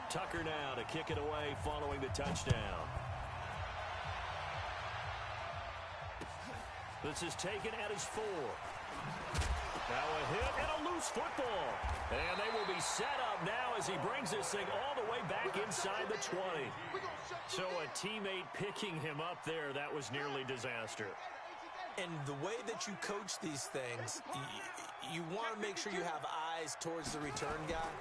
Tucker now to kick it away following the touchdown. This is taken at his 4. Now a hit and a loose football. And they will be set up now as he brings this thing all the way back inside the 20. So a teammate picking him up there, that was nearly disaster. And the way that you coach these things, you want to make sure you have eyes towards the return guy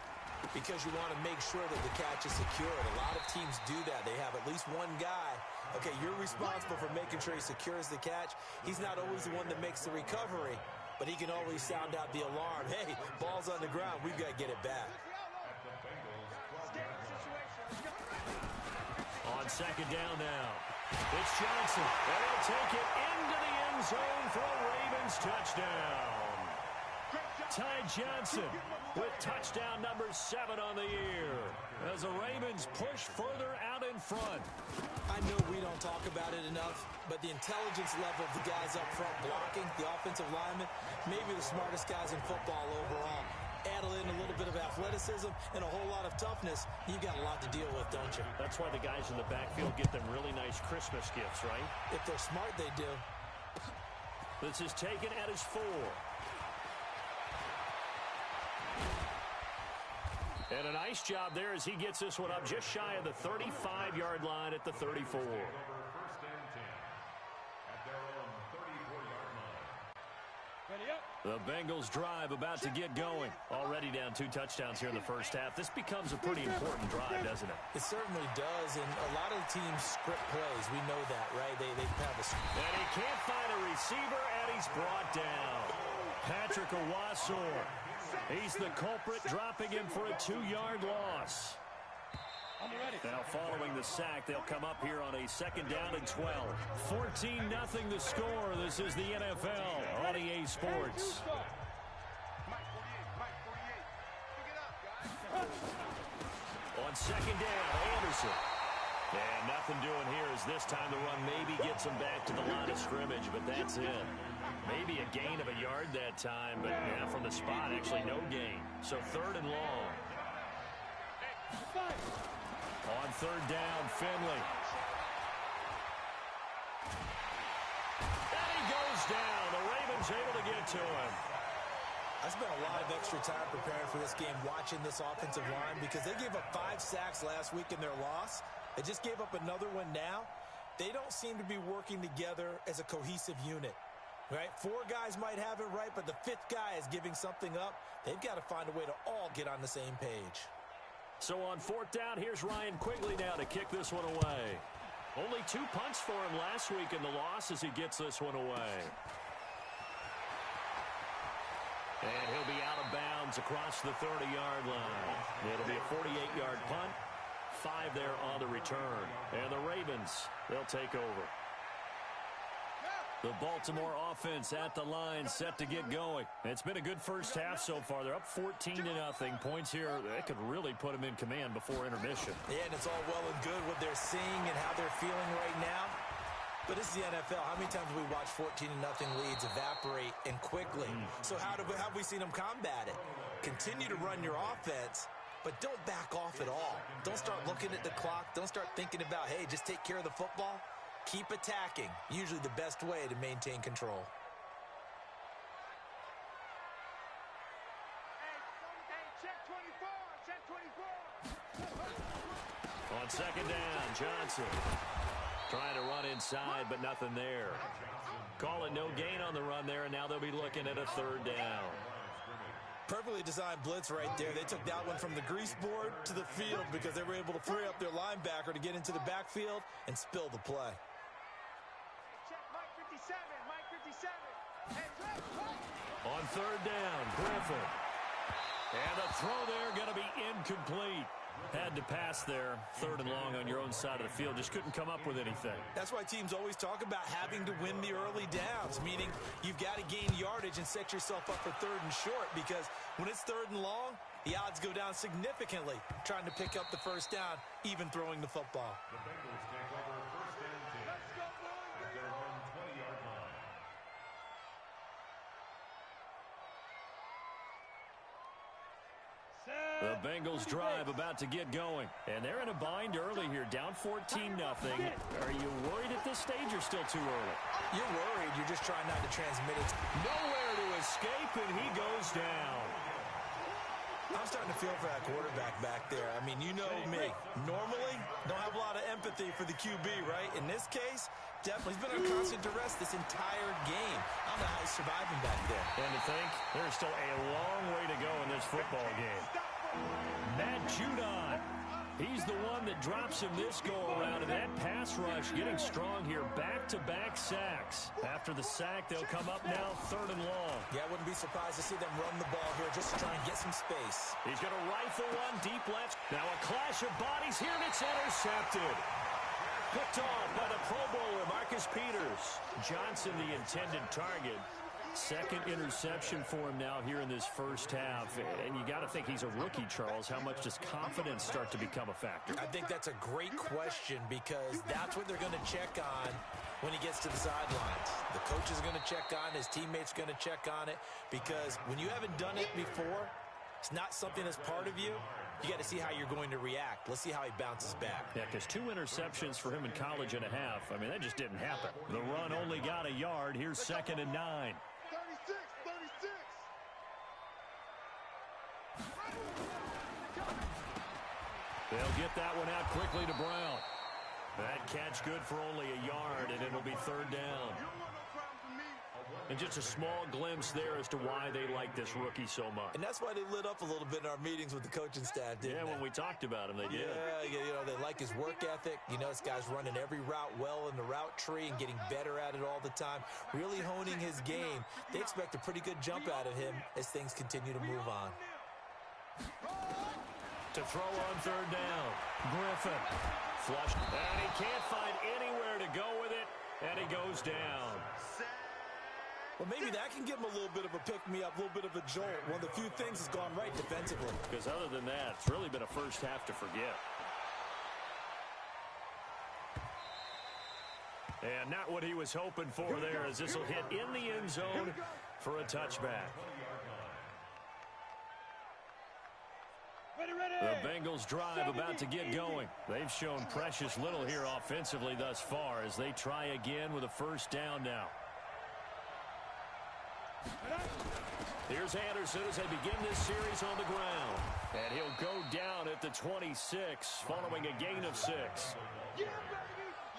because you want to make sure that the catch is secured. A lot of teams do that. They have at least one guy. Okay, you're responsible for making sure he secures the catch. He's not always the one that makes the recovery, but he can always sound out the alarm. Hey, ball's on the ground. We've got to get it back. On second down now, it's Johnson. And he'll take it into the end zone for a Ravens touchdown. Ty Johnson with touchdown number 7 on the year as the Ravens push further out in front. I know we don't talk about it enough, but the intelligence level of the guys up front blocking, the offensive linemen, maybe the smartest guys in football overall. Add in a little bit of athleticism and a whole lot of toughness, you got a lot to deal with, don't you? That's why the guys in the backfield get them really nice Christmas gifts, right? If they're smart, they do. This is taken at his 4. And a nice job there as he gets this one up just shy of the 35-yard line at the 34. The Bengals drive about to get going. Already down 2 touchdowns here in the first half. This becomes a pretty important drive, doesn't it? It certainly does, and a lot of the teams script plays. We know that, right? They have a... And he can't find a receiver, and he's brought down. Patrick Owasor. He's the culprit, dropping him for a 2-yard loss. Now following the sack, they'll come up here on a second down and 12. 14-0 the score. This is the NFL on EA Sports. On second down, Anderson. And nothing doing here as this time the run maybe gets him back to the line of scrimmage, but that's it. Maybe a gain of a yard that time, but yeah, from the spot, actually no gain. So 3rd and long. On 3rd down, Finley. And he goes down. The Ravens able to get to him. I spent a lot of extra time preparing for this game, watching this offensive line, because they gave up 5 sacks last week in their loss. They just gave up another one now. They don't seem to be working together as a cohesive unit. Right? 4 guys might have it right, but the 5th guy is giving something up. They've got to find a way to all get on the same page. So on 4th down, here's Ryan Quigley now to kick this one away. Only 2 punts for him last week in the loss as he gets this one away. And he'll be out of bounds across the 30-yard line. It'll be a 48-yard punt. 5 there on the return. And the Ravens, they'll take over. The Baltimore offense at the line, set to get going. It's been a good first half so far. They're up 14-0. Points here, that could really put them in command before intermission. Yeah, and it's all well and good what they're seeing and how they're feeling right now. But this is the NFL. How many times have we watched 14-0 leads evaporate and quickly? So how have we seen them combat it? Continue to run your offense, but don't back off at all. Don't start looking at the clock. Don't start thinking about, hey, just take care of the football. Keep attacking. Usually the best way to maintain control. On second down, Johnson trying to run inside, but nothing there. Call it no gain on the run there, and now they'll be looking at a 3rd down. Perfectly designed blitz right there. They took that one from the grease board to the field because they were able to free up their linebacker to get into the backfield and spill the play. On 3rd down, Griffin. And the throw there going to be incomplete. Had to pass there, 3rd and long on your own side of the field. Just couldn't come up with anything. That's why teams always talk about having to win the early downs, meaning you've got to gain yardage and set yourself up for 3rd and short, because when it's 3rd and long, the odds go down significantly trying to pick up the 1st down, even throwing the football. The Bengals take over 1st and 10 at their own 20-yard line. The Bengals drive about to get going. And they're in a bind early here, down 14-0. Are you worried at this stage or still too early? You're worried. You're just trying not to transmit it. Nowhere to escape, and he goes down. I'm starting to feel for that quarterback back there. I mean, you know me. Normally, don't have a lot of empathy for the QB, right? In this case, definitely. He's been under constant duress this entire game. I don't know how he's surviving back there. And to think, there's still a long way to go in this football game. Matt Judon. He's the one that drops him this go-around, and that pass rush getting strong here. Back-to-back sacks. After the sack, they'll come up now 3rd and long. Yeah, I wouldn't be surprised to see them run the ball here just to try and get some space. He's going to rifle one deep left. Now a clash of bodies here, and it's intercepted. Picked off by the Pro Bowler, Marcus Peters. Johnson, the intended target. Second interception for him now here in this first half. And you got to think he's a rookie, Charles. How much does confidence start to become a factor? I think that's a great question because that's what they're going to check on when he gets to the sidelines. The coach is going to check on, his teammates going to check on it, because when you haven't done it before, it's not something that's part of you. You got to see how you're going to react. Let's see how he bounces back. Yeah, because 2 interceptions for him in college and a half. I mean, that just didn't happen. The run only got a yard. Here's 2nd and 9. 36. They'll get that one out quickly to Brown. That catch good for only a yard, and it'll be 3rd down. And just a small glimpse there as to why they like this rookie so much. And that's why they lit up a little bit in our meetings with the coaching staff, didn't they? When we talked about him, they did. Yeah, you know, they like his work ethic. You know, this guy's running every route well in the route tree and getting better at it all the time, really honing his game. They expect a pretty good jump out of him as things continue to move on. To throw on 3rd down, Griffin. Flushed, and he can't find anywhere to go with it, and he goes down. Well, maybe that can give him a little bit of a pick-me-up, a little bit of a jolt. One of the few things has gone right defensively. Because other than that, it's really been a first half to forget. And not what he was hoping for there, as this will hit in the end zone for a touchback. The Bengals drive about to get going. They've shown precious little here offensively thus far as they try again with a 1st down now. Here's Anderson as they begin this series on the ground. And he'll go down at the 26 following a gain of 6. Yeah, baby!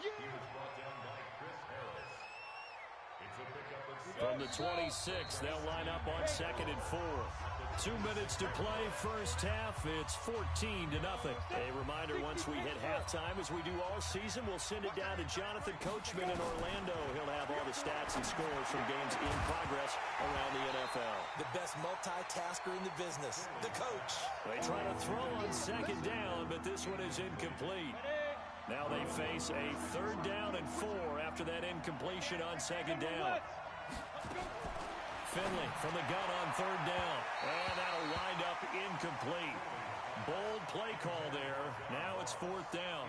Yeah! He was brought down by Chris Harris. It's a pickup of 6. From the 26, they'll line up on 2nd and 4. 2 minutes to play, first half. It's 14-0. A reminder, once we hit halftime, as we do all season, we'll send it down to Jonathan Coachman in Orlando. He'll have all the stats and scores from games in progress around the NFL. The best multitasker in the business, the coach. They try to throw on 2nd down, but this one is incomplete. Now they face a 3rd down and 4 after that incompletion on 2nd down. Finley from the gun on 3rd down. And that'll wind up incomplete. Bold play call there. Now it's 4th down.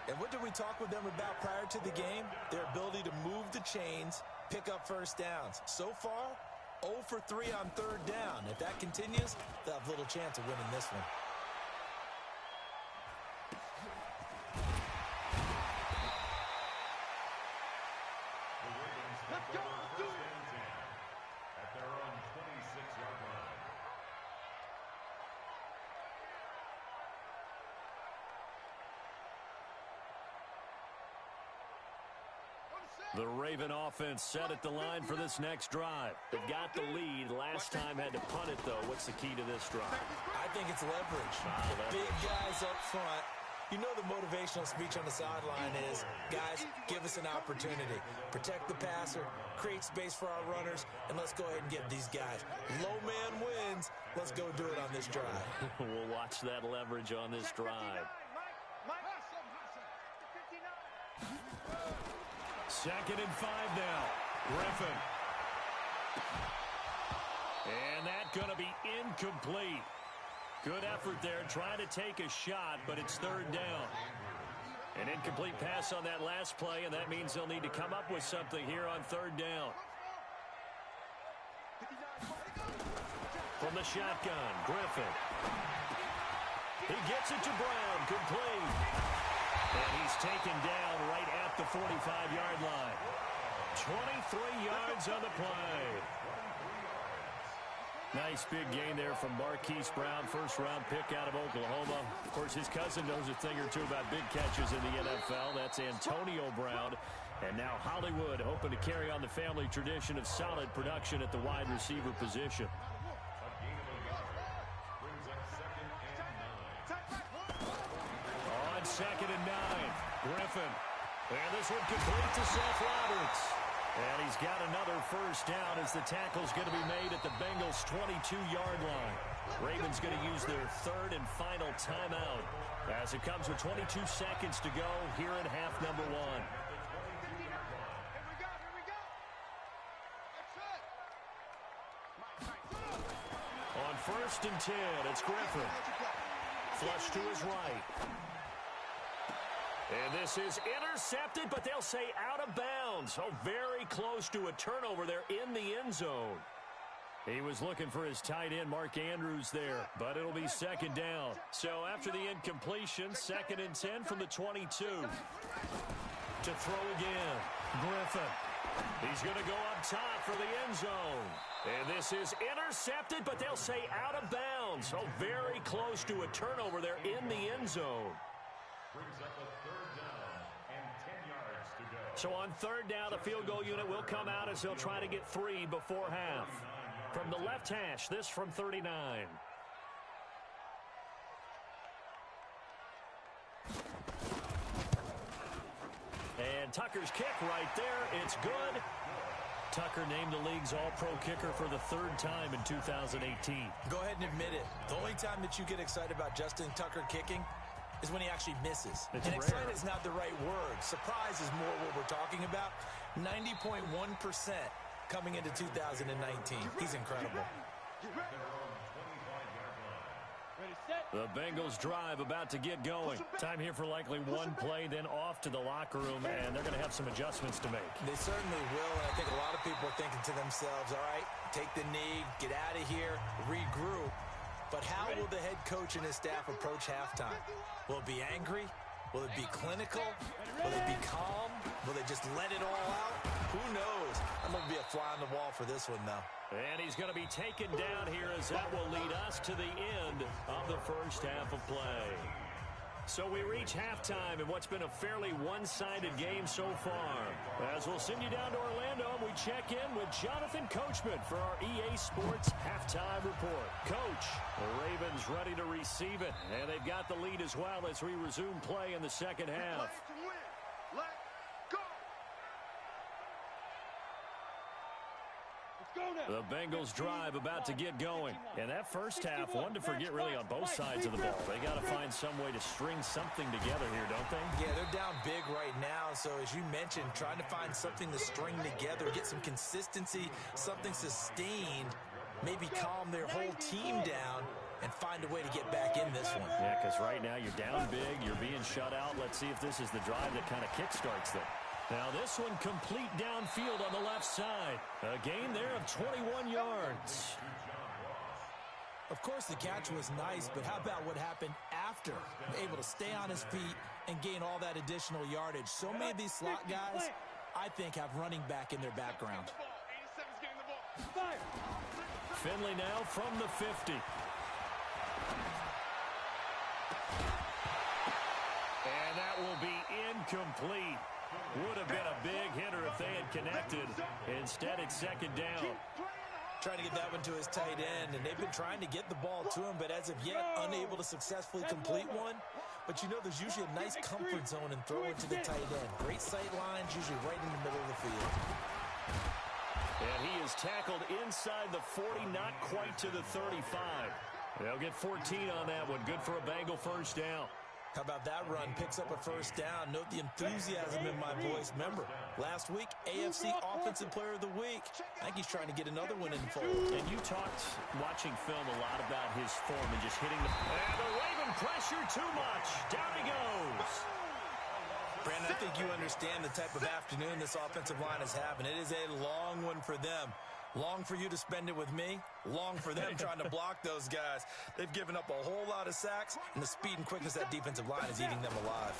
And what did we talk with them about prior to the game? Their ability to move the chains, pick up 1st downs. So far, 0 for 3 on 3rd down. If that continues, they'll have little chance of winning this one. The Raven offense set at the line for this next drive. They've got the lead. Last time had to punt it, though. What's the key to this drive? I think it's leverage. The big guys up front. You know the motivational speech on the sideline is, guys, give us an opportunity. Protect the passer, create space for our runners, and let's go ahead and get these guys. Low man wins. Let's go do it on this drive. We'll watch that leverage on this drive. 2nd and 5 now. Griffin. And that's going to be incomplete. Good effort there, trying to take a shot, but it's 3rd down. An incomplete pass on that last play, and that means they'll need to come up with something here on 3rd down. From the shotgun, Griffin. He gets it to Brown, complete. And he's taken down right at the 45-yard line. 23 yards on the play. Nice big gain there from Marquise Brown, first-round pick out of Oklahoma. Of course, his cousin knows a thing or two about big catches in the NFL. That's Antonio Brown. And now Hollywood hoping to carry on the family tradition of solid production at the wide receiver position. On 2nd and 9, Griffin. And this one complete to Seth Roberts. And he's got another first down as the tackle's going to be made at the Bengals' 22-yard line. Ravens going to use their third and final timeout as it comes with 22 seconds to go here in half number 1. On 1st and 10, it's Griffin. Flush to his right. And this is intercepted, but they'll say out of bounds. Oh, very close to a turnover there in the end zone. He was looking for his tight end, Mark Andrews, there, but it'll be 2nd down. So after the incompletion, 2nd and 10 from the 22. To throw again, Griffin. He's going to go up top for the end zone. And this is intercepted, but they'll say out of bounds. Oh, very close to a turnover there in the end zone. Brings up a 3rd down and 10 yards to go. So on 3rd down, the field goal unit will come out as they'll try to get 3 before half. From the left hash, this from 39. And Tucker's kick right there. It's good. Tucker named the league's all-pro kicker for the 3rd time in 2018. Go ahead and admit it. The only time that you get excited about Justin Tucker kicking is when he actually misses. It's and rare. excited is not the right word. Surprise is more what we're talking about. 90.1% coming into 2019. He's incredible. The Bengals drive about to get going. Time here for likely one play, then off to the locker room, and they're going to have some adjustments to make. They certainly will, and I think a lot of people are thinking to themselves, all right, take the knee, get out of here, regroup. But how will the head coach and his staff approach halftime? Will it be angry? Will it be clinical? Will it be calm? Will they just let it all out? Who knows? I'm going to be a fly on the wall for this one, though. And he's going to be taken down here as that will lead us to the end of the first half of play. So we reach halftime in what's been a fairly one-sided game so far. As we'll send you down to Orlando, we check in with Jonathan Coachman for our EA Sports Halftime Report. Coach, the Ravens ready to receive it, and they've got the lead as well as we resume play in the second half. The Bengals drive about to get going. And that first half, one to forget really on both sides of the ball. They got to find some way to string something together here, don't they? Yeah, they're down big right now. So as you mentioned, trying to find something to string together, get some consistency, something sustained, maybe calm their whole team down and find a way to get back in this one. Yeah, because right now you're down big, you're being shut out. Let's see if this is the drive that kind of kickstarts them. Now this one complete downfield on the left side. A gain there of 21 yards. Of course, the catch was nice, but how about what happened after? Able to stay on his feet and gain all that additional yardage. So many of these slot guys, I think, have running back in their background. Finley now from the 50. And that will be incomplete. Would have been a big hitter if they had connected. Instead, it's second down. Trying to get that one to his tight end, and they've been trying to get the ball to him, but as of yet, unable to successfully complete one. But you know, there's usually a nice comfort zone and throw it to the tight end. Great sight lines, usually right in the middle of the field. And he is tackled inside the 40, not quite to the 35. They'll get 14 on that one. Good for a Bengal first down. How about that run? Picks up a first down. Note the enthusiasm in my voice. Remember, last week, AFC Offensive Player of the Week. I think he's trying to get another one in fold. And you talked, watching film, a lot about his form and just hitting the... And the Raven pressure too much. Down he goes. Brandon, I think you understand the type of afternoon this offensive line is having. It is a long one for them. Long for you to spend it with me. Long for them trying to block those guys. They've given up a whole lot of sacks, and the speed and quickness of that defensive line is eating them alive.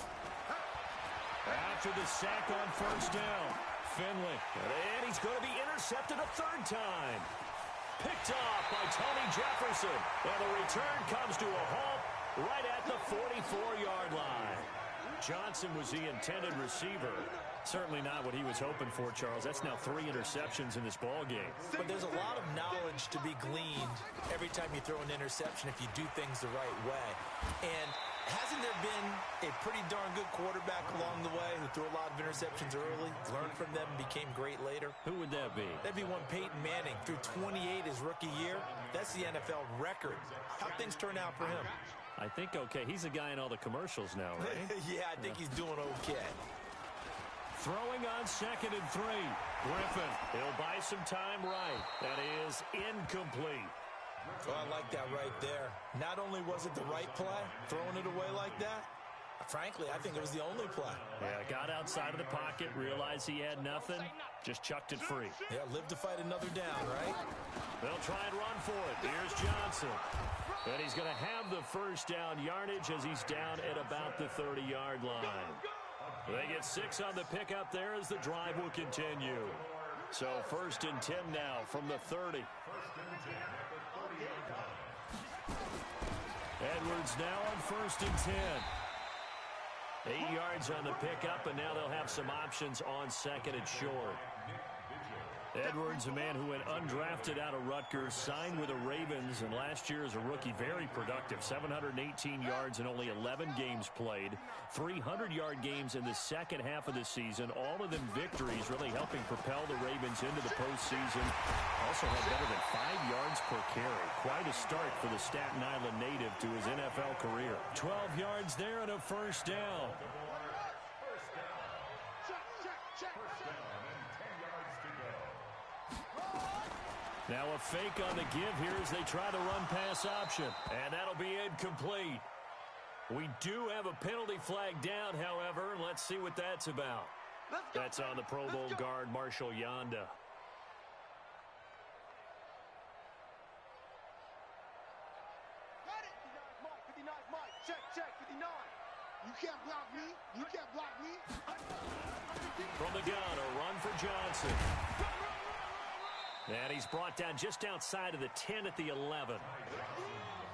After the sack on first down, Finley. And he's going to be intercepted a third time. Picked off by Tony Jefferson. And the return comes to a halt right at the 44-yard line. Johnson was the intended receiver. Certainly not what he was hoping for, Charles. That's now 3 interceptions in this ball game. But there's a lot of knowledge to be gleaned every time you throw an interception if you do things the right way. And hasn't there been a pretty darn good quarterback along the way who threw a lot of interceptions early, learned from them, and became great later? Who would that be? That'd be one Peyton Manning. Threw 28 his rookie year. That's the NFL record. How'd things turn out for him? I think okay. He's a guy in all the commercials now, right? Yeah, I think he's doing okay. Throwing on 2nd and 3. Griffin, he'll buy some time right. That is incomplete. Oh, I like that right there. Not only was it the right play, throwing it away like that, frankly, I think it was the only play. Yeah, got outside of the pocket, realized he had nothing, just chucked it free. Yeah, live to fight another down, right? They'll try and run for it. Here's Johnson. And he's going to have the first down yardage as he's down at about the 30-yard line. They get 6 on the pickup there as the drive will continue. So 1st and 10 now from the 30. Edwards now on 1st and 10. 8 yards on the pickup, and now they'll have some options on 2nd and short. Edwards, a man who went undrafted out of Rutgers, signed with the Ravens, and last year as a rookie, very productive. 718 yards in only 11 games played. 300-yard games in the second half of the season. All of them victories, really helping propel the Ravens into the postseason. Also had better than 5 yards per carry. Quite a start for the Staten Island native to his NFL career. 12 yards there and a first down. Now a fake on the give here as they try the run-pass option. And that'll be incomplete. We do have a penalty flag down, however. Let's see what that's about. That's on the Pro Bowl guard, Marshall Yanda. Got it. 59 Mike. Check, 59. You can't block me. You can't block me. From the gun, a run for Johnson. And he's brought down just outside of the 10 at the 11.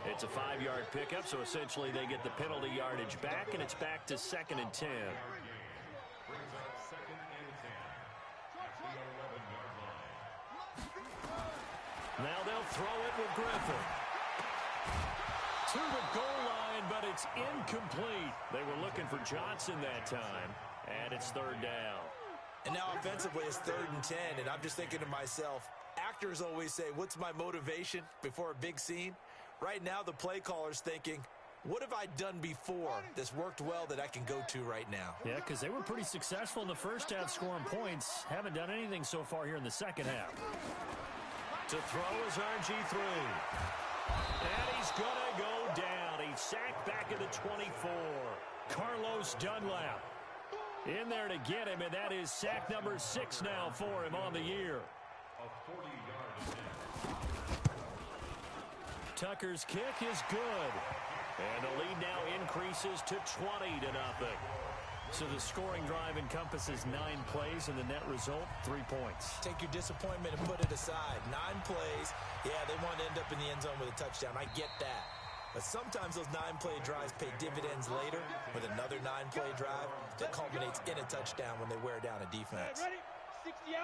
It's a 5-yard pickup, so essentially they get the penalty yardage back, and it's back to 2nd and 10. Now they'll throw it with Griffin. To the goal line, but it's incomplete. They were looking for Johnson that time, and it's 3rd down. And now offensively it's 3rd and 10, and I'm just thinking to myself, actors always say, what's my motivation before a big scene? Right now the play caller's thinking, what have I done before that's worked well that I can go to right now? Yeah, because they were pretty successful in the first half scoring points. Haven't done anything so far here in the second half. To throw is RG3. And he's going to go down. He's sacked back at the 24. Carlos Dunlap in there to get him, and that is sack number 6 now for him on the year. Tucker's kick is good. And the lead now increases to 20-0. So the scoring drive encompasses 9 plays, and the net result, 3 points. Take your disappointment and put it aside. 9 plays. Yeah, they want to end up in the end zone with a touchdown. I get that. But sometimes those 9-play drives pay dividends later with another 9-play drive that culminates in a touchdown when they wear down a defense.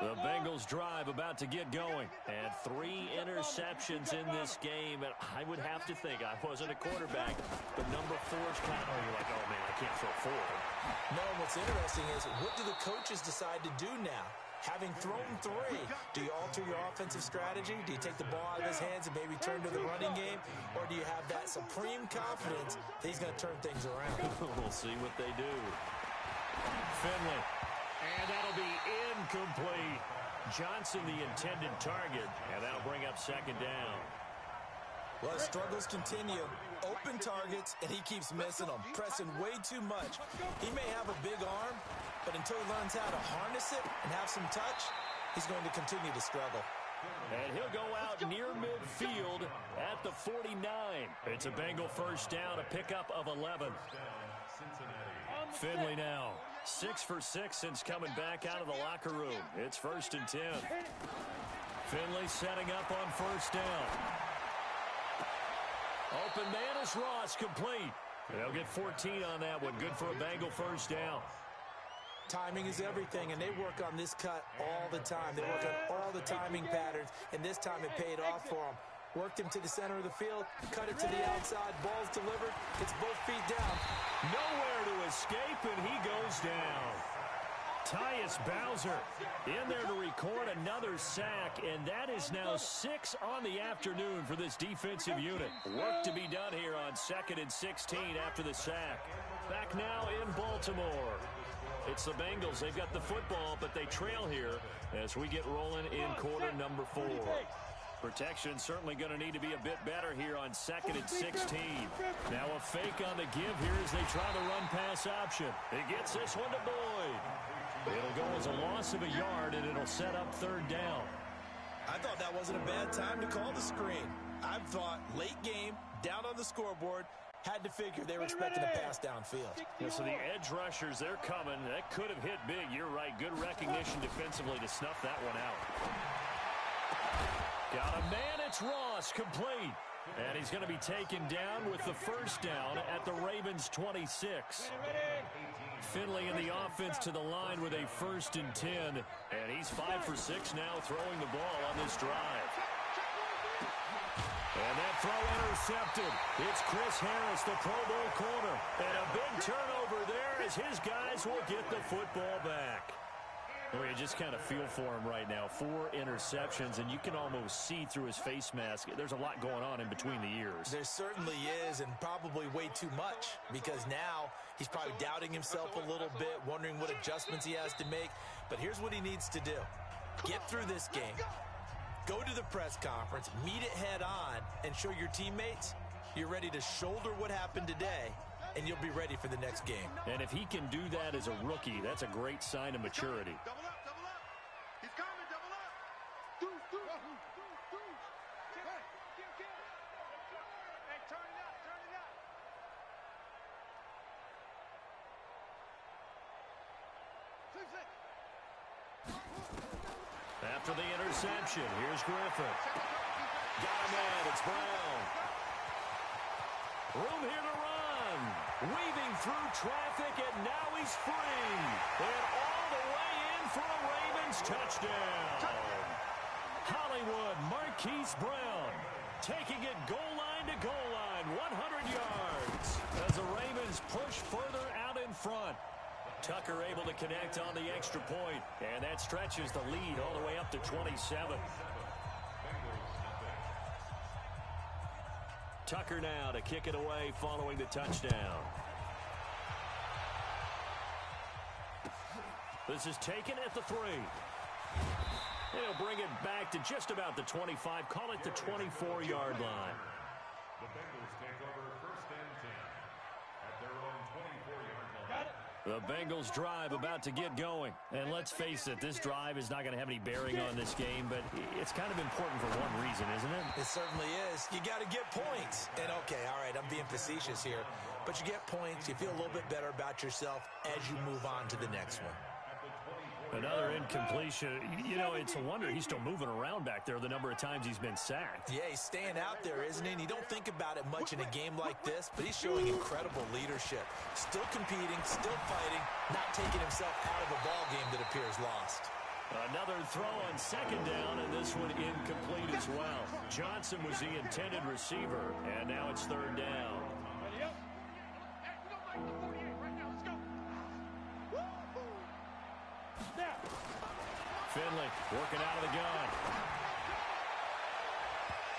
The Bengals drive about to get going. And 3 interceptions in this game. And I would have to think, I wasn't a quarterback, but number 4's kind of, you're like, oh, man, I can't throw 4. No, what's interesting is, what do the coaches decide to do now? Having thrown 3, do you alter your offensive strategy? Do you take the ball out of his hands and maybe turn to the running game? Or do you have that supreme confidence that he's going to turn things around? We'll see what they do. Finley. And that'll be incomplete. Johnson, the intended target. And that'll bring up 2nd down. Well, his struggles continue. Open targets, and he keeps missing them, pressing way too much. He may have a big arm, but until he learns how to harness it and have some touch, he's going to continue to struggle. And he'll go out near midfield at the 49. It's a Bengal first down, a pickup of 11. Finley now, 6 for 6 since coming back out of the locker room. It's 1st and 10. Finley setting up on first down. Open man is Ross, complete. They'll get 14 on that one. Good for a Bengal first down. Timing is everything, and they work on this cut all the time. They work on all the timing patterns, and this time it paid off for them. Worked him to the center of the field, cut it to the outside, ball's delivered, gets both feet down. Nowhere to escape, and he goes down. Tyus Bowser in there to record another sack, and that is now 6 on the afternoon for this defensive unit. Work to be done here on 2nd and 16 after the sack. Back now in Baltimore. It's the Bengals. They've got the football, but they trail here as we get rolling in quarter number 4. Protection certainly going to need to be a bit better here on 2nd and 16. Now a fake on the give here as they try the run-pass option. It gets this one to Boyd. It'll go as a loss of a yard, and it'll set up 3rd down. I thought that wasn't a bad time to call the screen. I thought late game, down on the scoreboard, had to figure they were expecting a pass downfield. Yeah, so the edge rushers, they're coming. That could have hit big. You're right. Good recognition defensively to snuff that one out. Got a man. It's Ross, complete. And he's going to be taken down with the first down at the Ravens' 26. Finley in the offense to the line with a 1st and 10. And he's 5 for 6 now throwing the ball on this drive. And that throw intercepted. It's Chris Harris, the Pro Bowl corner. And a big turnover there as his guys will get the football back. Well, you just kind of feel for him right now. 4 interceptions, and you can almost see through his face mask. There's a lot going on in between the ears. There certainly is, and probably way too much, because now he's probably doubting himself a little bit, wondering what adjustments he has to make. But here's what he needs to do. Get through this game. Go to the press conference, meet it head on, and show your teammates you're ready to shoulder what happened today, and you'll be ready for the next game. And if he can do that as a rookie, that's a great sign of maturity. Double up, double up. He's coming, double up. Hey, turn it up, turn it up. After the interception, here's Griffin. Got a man, it's Brown. Room here to run. Weaving through traffic, and now he's free. And all the way in for a Ravens touchdown. Hollywood Marquise Brown taking it goal line to goal line, 100 yards. As the Ravens push further out in front. Tucker able to connect on the extra point, and that stretches the lead all the way up to 27. Tucker now to kick it away following the touchdown. This is taken at the 3. He'll bring it back to just about the 25. Call it the 24-yard line. The Bengals take over 1st and 10 at their own 24-yard line. The Bengals drive about to get going. And let's face it, this drive is not going to have any bearing on this game, but it's kind of important for one reason, isn't it? It certainly is. You got to get points. And okay, all right, I'm being facetious here, but you get points, you feel a little bit better about yourself as you move on to the next one. Another incompletion. You know, it's a wonder he's still moving around back there the number of times he's been sacked. Yeah, he's staying out there, isn't he? And you don't think about it much in a game like this, but he's showing incredible leadership. Still competing, still fighting, not taking himself out of a ball game that appears lost. Another throw on 2nd down, and this one incomplete as well. Johnson was the intended receiver, and now it's 3rd down. Finley working out of the gun.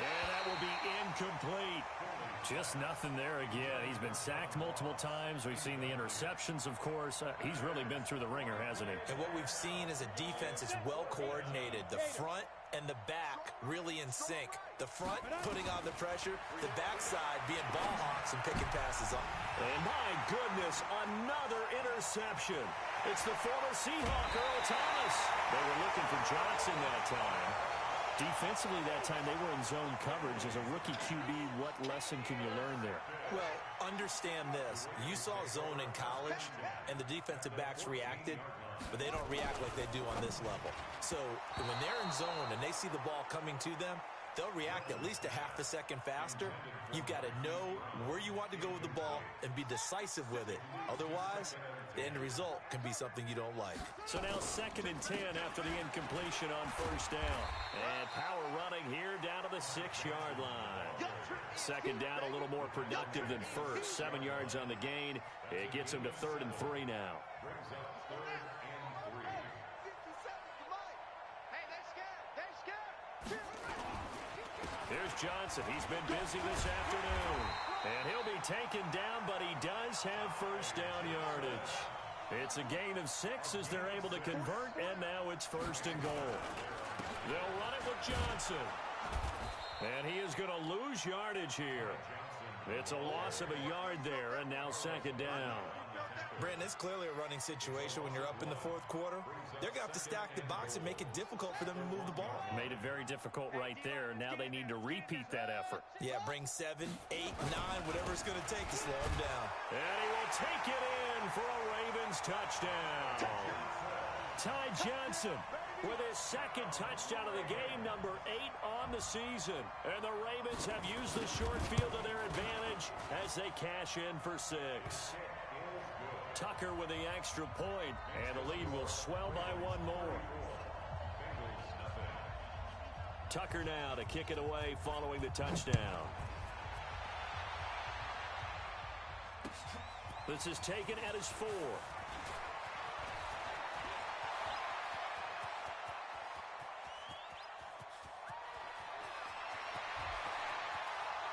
And that will be incomplete. Just nothing there again. He's been sacked multiple times. We've seen the interceptions, of course. He's really been through the ringer, hasn't he? And what we've seen is a defense that's well coordinated. The front and the back really in sync. The front putting on the pressure, the backside being ball hawks and picking passes off. And my goodness, another interception. It's the former Seahawk, Earl Thomas. They were looking for Johnson that time. Defensively that time, they were in zone coverage. As a rookie QB, what lesson can you learn there? Well, understand this. You saw zone in college, and the defensive backs reacted, but they don't react like they do on this level. So when they're in zone and they see the ball coming to them, they'll react at least a half a second faster. You've got to know where you want to go with the ball and be decisive with it. Otherwise, the end result can be something you don't like. So now 2nd and 10 after the incompletion on 1st down. And power running here down to the 6-yard line. 2nd down a little more productive than 1st. 7 yards on the gain. It gets him to 3rd and 3 now. Here's Johnson. He's been busy this afternoon. And he'll be taken down, but he does have 1st down yardage. It's a gain of 6 as they're able to convert, and now it's 1st and goal. They'll run it with Johnson. And he is going to lose yardage here. It's a loss of a yard there, and now 2nd down. Brandon, it's clearly a running situation when you're up in the 4th quarter. They're going to have to stack the box and make it difficult for them to move the ball. Made it very difficult right there. Now they need to repeat that effort. Yeah, bring 7, 8, 9, whatever it's going to take to slow him down. And he will take it in for a Ravens touchdown. Ty Johnson with his 2nd touchdown of the game, number 8 on the season. And the Ravens have used the short field to their advantage as they cash in for 6. Tucker with the extra point, and the lead will swell by 1 more. Tucker now to kick it away following the touchdown. This is taken at his 4.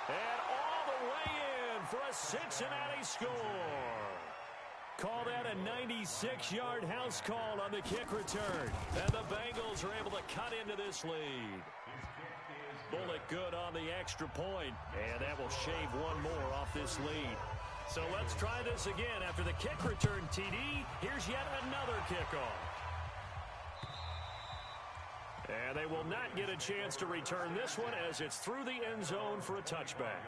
And all the way in for a Cincinnati score. Call that a 96-yard house call on the kick return. And the Bengals are able to cut into this lead. Bullock good on the extra point, and that will shave 1 more off this lead. So let's try this again. After the kick return, TD, here's yet another kickoff. And they will not get a chance to return this one as it's through the end zone for a touchback.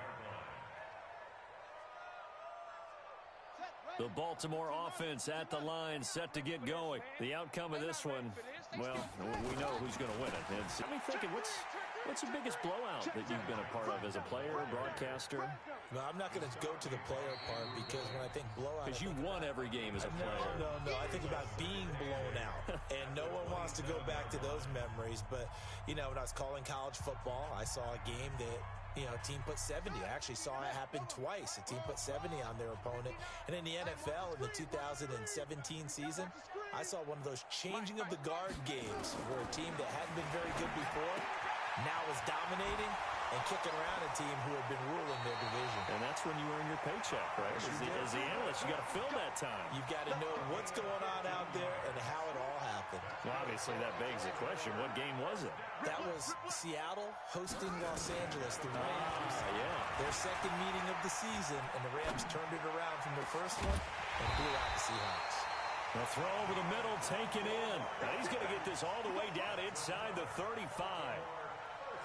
The Baltimore offense at the line, set to get going. The outcome of this one, well, we know who's going to win it. And I'm thinking, what's the biggest blowout that you've been a part of as a player, broadcaster? No, I'm not going to go to the player part because when I think blowout... Because you won every game as a player. No. I think about being blown out. And no one wants to go back to those memories. But, you know, when I was calling college football, I saw a game that... You know, team put 70. I actually saw it happen twice. A team put 70 on their opponent. And in the NFL, in the 2017 season, I saw one of those changing of the guard games where a team that hadn't been very good before now is dominating and kicking around a team who had been ruling their division. And that's when you earn your paycheck, right? As the analyst, you got to fill that time. You've got to know what's going on out there and how it all happened. Well, obviously, that begs the question, what game was it? That was Seattle hosting Los Angeles, the Rams. Yeah. Their 2nd meeting of the season, and the Rams turned it around from their 1st one and blew out the Seahawks. The throw over the middle, taken in. Now he's going to get this all the way down inside the 35.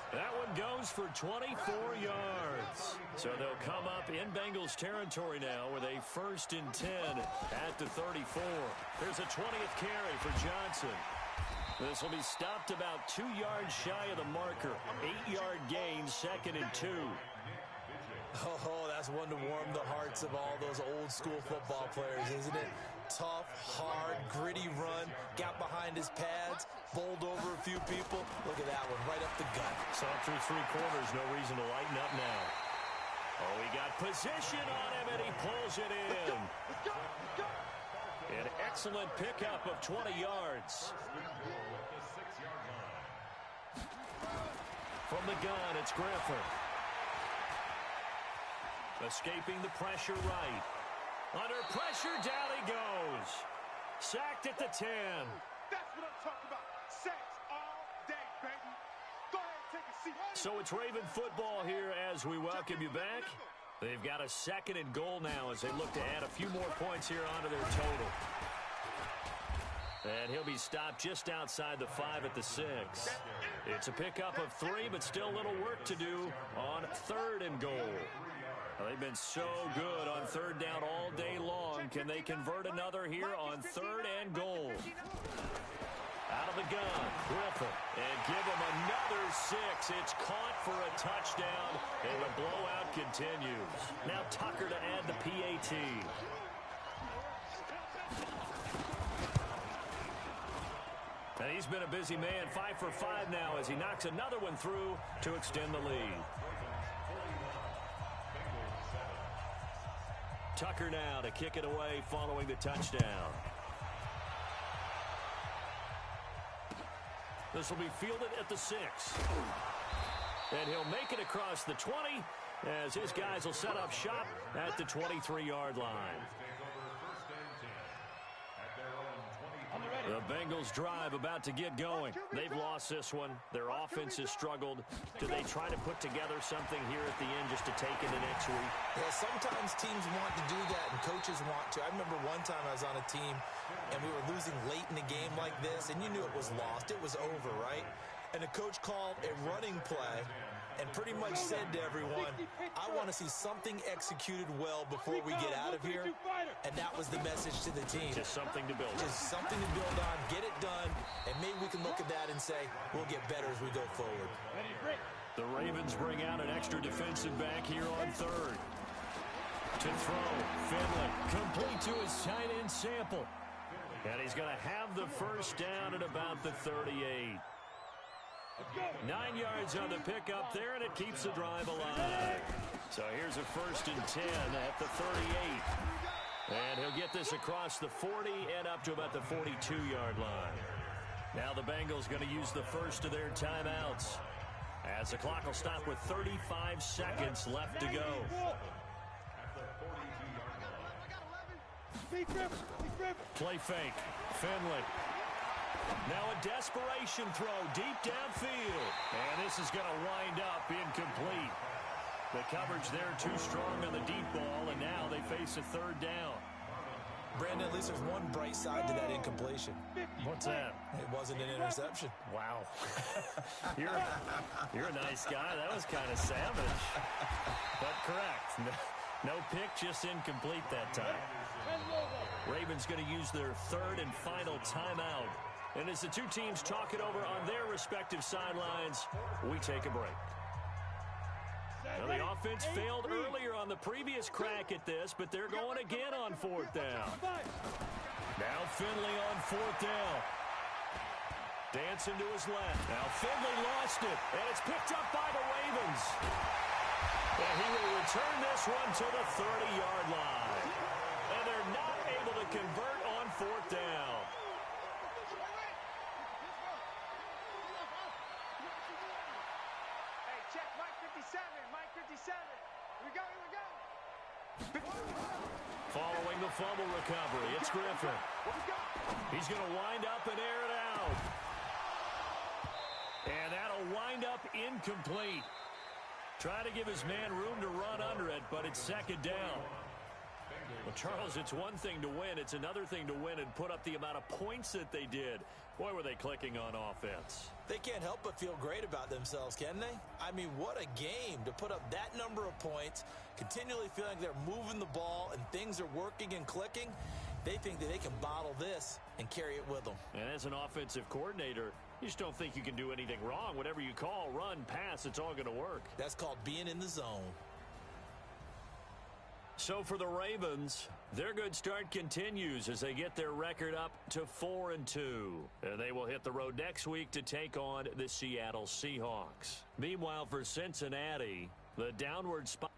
That one goes for 24 yards. So they'll come up in Bengals territory now with a 1st and 10 at the 34. There's a 20th carry for Johnson. This will be stopped about 2 yards shy of the marker. 8-yard gain, 2nd and 2. Oh, that's one to warm the hearts of all those old school football players, isn't it? Tough, hard, gritty run, got behind his pads, bowled over a few people. Look at that one, right up the gut. Saw it through 3 quarters, no reason to lighten up now. Oh, he got position on him, and he pulls it in. An excellent pickup of 20 yards. From the gun, it's Griffin. Escaping the pressure right. Under pressure, down he goes. Sacked at the 10. That's what I'm talking about. Sacks all day, baby. Go ahead and take a seat. So it's Raven football here as we welcome you back. They've got a 2nd and goal now as they look to add a few more points here onto their total. And he'll be stopped just outside the 5 at the 6. It's a pickup of 3, but still a little work to do on 3rd and goal. Well, they've been so good on 3rd down all day long. Can they convert another here on 3rd and goal? Out of the gun, Griffin, and give him another 6. It's caught for a touchdown, and the blowout continues. Now Tucker to add the PAT. And he's been a busy man, 5 for 5 now as he knocks another one through to extend the lead. Tucker now to kick it away following the touchdown. This will be fielded at the 6. And he'll make it across the 20 as his guys will set up shop at the 23-yard line. The Bengals drive about to get going. They've lost this one. Their offense has struggled. Do they try to put together something here at the end just to take into next week? Yeah, sometimes teams want to do that and coaches want to. I remember one time I was on a team and we were losing late in a game like this, and you knew it was lost. It was over, right? And the coach called a running play and pretty much said to everyone, I want to see something executed well before we get out of here. And that was the message to the team. Just something to build on. Just something to build on, get it done, and maybe we can look at that and say, we'll get better as we go forward. The Ravens bring out an extra defensive back here on 3rd. To throw, Finley, complete to his tight end Sample. And he's going to have the first down at about the 38. 9 yards on the pickup there, and it keeps the drive alive. So here's a 1st and 10 at the 38. And he'll get this across the 40 and up to about the 42-yard line. Now the Bengals going to use the first of their timeouts, as the clock will stop with 35 seconds left to go. Play fake. Finley. Now a desperation throw deep downfield. And this is going to wind up incomplete. The coverage there too strong on the deep ball, and now they face a 3rd down. Brandon, at least there's one bright side to that incompletion. What's that? It wasn't an interception. Wow. You're a nice guy. That was kind of savage. But correct. No pick, just incomplete that time. Ravens going to use their 3rd and final timeout. And as the two teams talk it over on their respective sidelines, we take a break. Now, the offense failed earlier on the previous crack at this, but they're going again on 4th down. Now Finley on 4th down. Dancing to his left. Now Finley lost it, and it's picked up by the Ravens. And he will return this one to the 30-yard line. And they're not able to convert on 4th down. Hey, check Mike 57. Mike 57. Here we go. Following the fumble recovery, it's Griffin. He's going to wind up and air it out. And that'll wind up incomplete. Try to give his man room to run under it, but it's 2nd down. Well, Charles, it's one thing to win. It's another thing to win and put up the amount of points that they did. Boy, were they clicking on offense. They can't help but feel great about themselves, can they? I mean, what a game to put up that number of points, continually feeling like they're moving the ball and things are working and clicking. They think that they can bottle this and carry it with them. And as an offensive coordinator, you just don't think you can do anything wrong. Whatever you call, run, pass, it's all going to work. That's called being in the zone. So for the Ravens, their good start continues as they get their record up to 4-2. And they will hit the road next week to take on the Seattle Seahawks. Meanwhile, for Cincinnati, the downward spot.